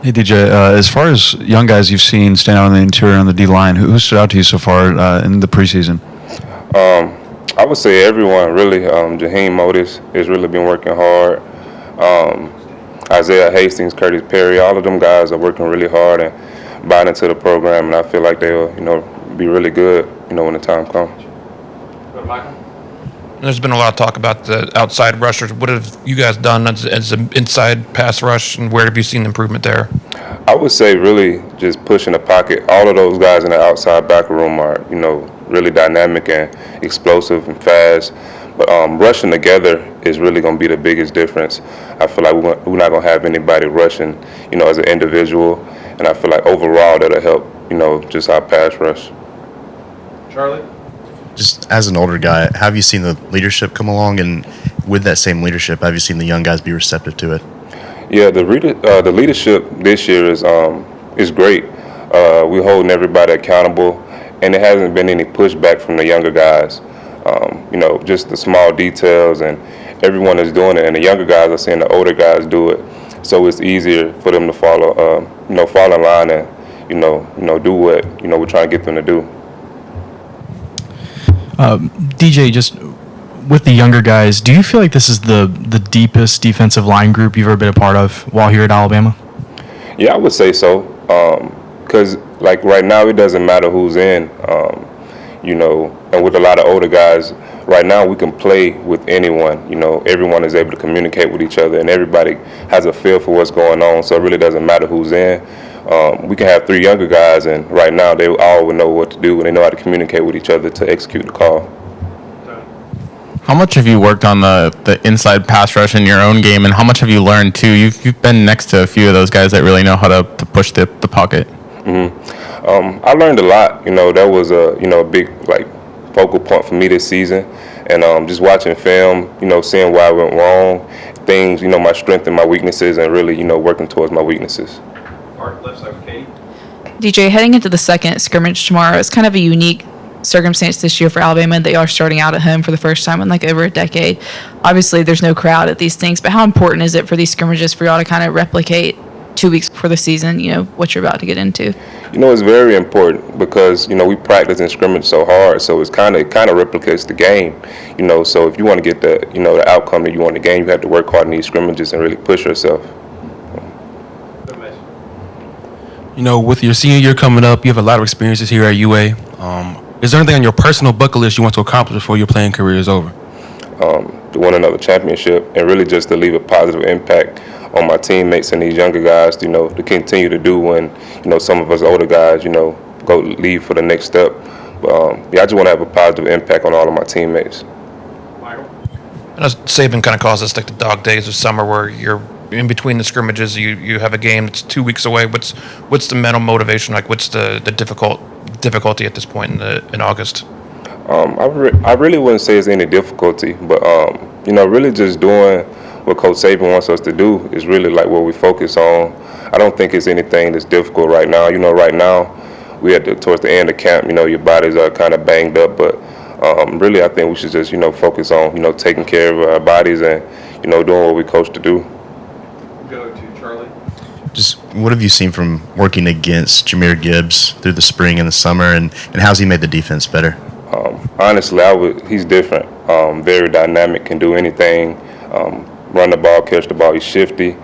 Hey DJ, as far as young guys you've seen stand out in the interior on the D line, who stood out to you so far in the preseason? Um, I would say everyone really. Jaheim Modis has really been working hard. Um, Isaiah Hastings, Curtis Perry, all of them guys are working really hard and buying into the program, and I feel like they'll, be really good, when the time comes. There's been a lot of talk about the outside rushers. What have you guys done as an inside pass rush, and where have you seen improvement there? I would say really just pushing the pocket. All of those guys in the outside backer room are, really dynamic and explosive and fast. But rushing together is really going to be the biggest difference. I feel like we're not going to have anybody rushing, as an individual. And I feel like overall that'll help, just our pass rush. Charlie? Just as an older guy, have you seen the leadership come along? And with that same leadership, have you seen the young guys be receptive to it? Yeah, the leadership this year is great. We're holding everybody accountable, and there hasn't been any pushback from the younger guys. Just the small details, and everyone is doing it, and the younger guys are seeing the older guys do it. So it's easier for them to follow, fall in line and, do what we're trying to get them to do. DJ, just with the younger guys, do you feel like this is the deepest defensive line group you've ever been a part of while here at Alabama? Yeah, I would say so. Because like right now, it doesn't matter who's in. And with a lot of older guys, right now we can play with anyone. Everyone is able to communicate with each other, and everybody has a feel for what's going on. So it really doesn't matter who's in. We can have three younger guys, and right now they all will know what to do, and they know how to communicate with each other to execute the call. How much have you worked on the inside pass rush in your own game, and how much have you learned too? You've been next to a few of those guys that really know how to push the pocket. Mm-hmm. I learned a lot. That was a big focal point for me this season, and just watching film, seeing where I went wrong, things, my strengths and my weaknesses, and really, working towards my weaknesses. DJ, heading into the second scrimmage tomorrow, it's kind of a unique circumstance this year for Alabama. They are starting out at home for the first time in over a decade. Obviously, there's no crowd at these things, but how important is it for these scrimmages for y'all to kind of replicate 2 weeks before the season, what you're about to get into? It's very important because, we practice and scrimmage so hard, so it kind of replicates the game, so if you want to get the outcome that you want in the game, you have to work hard in these scrimmages and really push yourself. With your senior year coming up, you have a lot of experiences here at UA. Is there anything on your personal bucket list you want to accomplish before your playing career is over? To win another championship, and really just to leave a positive impact on my teammates and these younger guys, to continue to do when, some of us older guys, go leave for the next step. But, I just want to have a positive impact on all of my teammates. I know Saban kind of calls this the dog days of summer, where you're in between the scrimmages, you have a game that's 2 weeks away. What's the mental motivation like? What's the difficulty at this point in August? I really wouldn't say it's any difficulty, but really just doing what Coach Saban wants us to do is really what we focus on. I don't think it's anything that's difficult right now. Right now we towards the end of camp. Your bodies are kind of banged up, but really I think we should just focus on taking care of our bodies and doing what we coach to do. Go to Charlie. Just what have you seen from working against Jahmyr Gibbs through the spring and the summer, and how's he made the defense better? Honestly, he's different. Very dynamic, can do anything. Run the ball, catch the ball. He's shifty.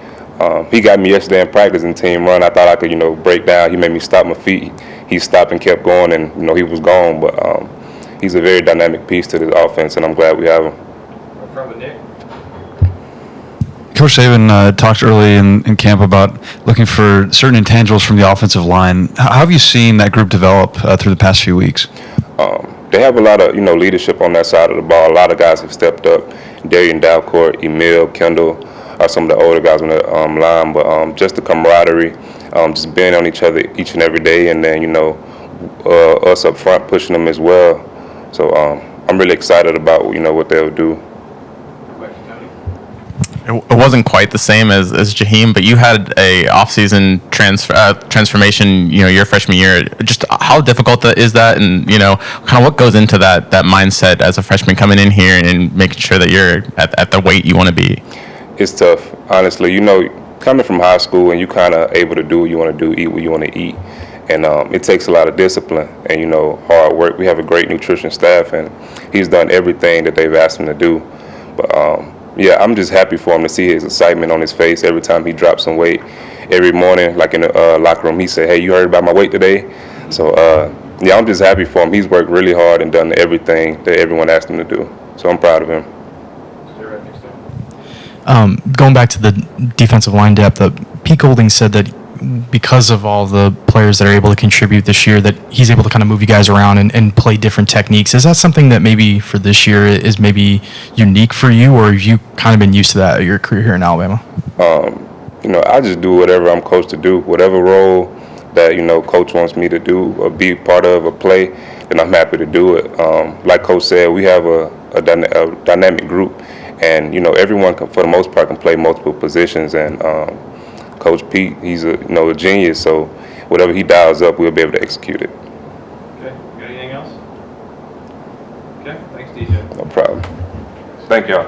He got me yesterday in practice in team run. I thought I could, break down. He made me stop my feet. He stopped and kept going, and he was gone. But he's a very dynamic piece to this offense, and I'm glad we have him. Coach Saban talked early in camp about looking for certain intangibles from the offensive line. How have you seen that group develop through the past few weeks? They have a lot of leadership on that side of the ball. A lot of guys have stepped up. Darian Dalcourt, Emil, Kendall are some of the older guys on the line. But just the camaraderie, just being on each other each and every day, and then us up front pushing them as well. So I'm really excited about what they'll do. It wasn't quite the same as Jaheim, but you had a off-season transformation, your freshman year. Just how difficult is that, and kind of what goes into that mindset as a freshman coming in here and making sure that you're at the weight you want to be? It's tough, honestly. coming from high school and you kind of able to do what you want to do, eat what you want to eat, and it takes a lot of discipline and hard work. We have a great nutrition staff, and he's done everything that they've asked him to do. But yeah, I'm just happy for him to see his excitement on his face every time he drops some weight. Every morning, like in the locker room, he said, "Hey, you heard about my weight today?" So yeah, I'm just happy for him. He's worked really hard and done everything that everyone asked him to do. So I'm proud of him. Going back to the defensive line depth, Pete Golding said that because of all the players that are able to contribute this year, that he's able to kind of move you guys around and play different techniques. Is that something that maybe for this year is maybe unique for you, or have you kind of been used to that your career here in Alabama? I just do whatever I'm coached to do. Whatever role that, coach wants me to do or be part of a play, then I'm happy to do it. Like coach said, we have a dynamic group, and, everyone can, for the most part, can play multiple positions. And Coach Pete, he's a genius, so whatever he dials up, we'll be able to execute it. Okay, got anything else? Okay, thanks, DJ. No problem. Thank y'all.